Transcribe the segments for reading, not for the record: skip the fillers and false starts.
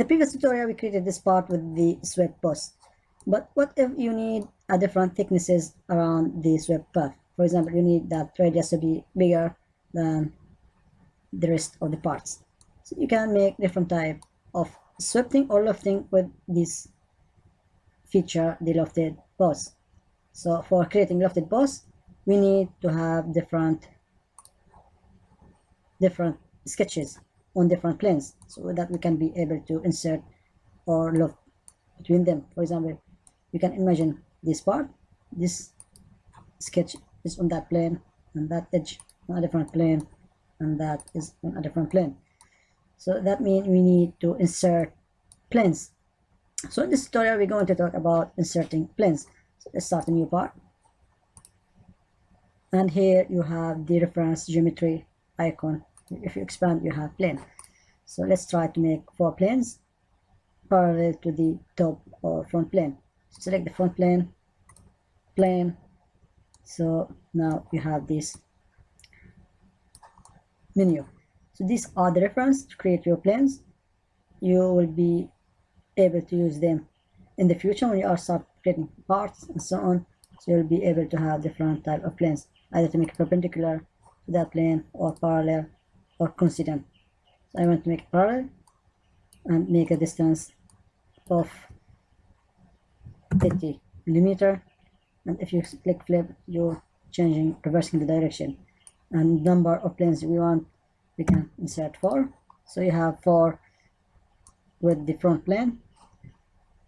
the previous tutorial, we created this part with the swept boss. But what if you need a different thicknesses around the swept path? For example, you need that radius to be bigger than the rest of the parts. So you can make different type of sweeping or lofting with this feature, the lofted boss. So for creating lofted boss, we need to have different sketches on different planes, so that we can be able to insert or loft between them. For example, you can imagine this part, this sketch is on that plane, and that edge on a different plane, and that is on a different plane. So that means we need to insert planes. So in this tutorial, we're going to talk about inserting planes. So let's start a new part. And here you have the reference geometry icon. If you expand, you have plane. So let's try to make 4 planes parallel to the top or front plane. So select the front plane. So now you have this menu. So these are the reference to create your planes. You will be able to use them in the future when you are start creating parts and so on. So you'll be able to have different type of planes, either to make perpendicular to that plane or parallel or coincident. So I want to make it parallel and make a distance of 80 millimeter. And if you click flip, you're reversing the direction. And number of planes we want, we can insert 4. So you have 4 with the front plane.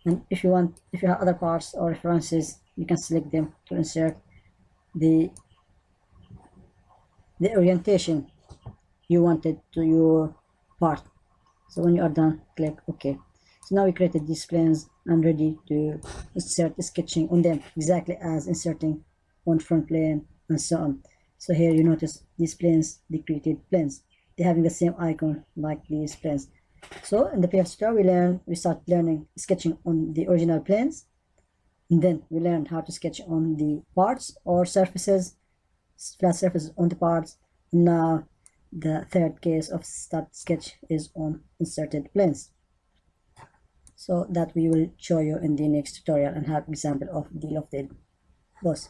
And if you have other parts or references, you can select them to insert the orientation you wanted to your part. So when you are done, click OK. So now we created these planes and ready to insert sketching on them, exactly as inserting on front plane and so on. So here you notice these planes, the created planes, they're having the same icon like these planes. So in the previous tutorial, we start learning sketching on the original planes, and then we learned how to sketch on the parts or surfaces, flat surfaces on the parts. Now the third case of start sketch is on inserted planes. So that we will show you in the next tutorial and have example of the lofted boss.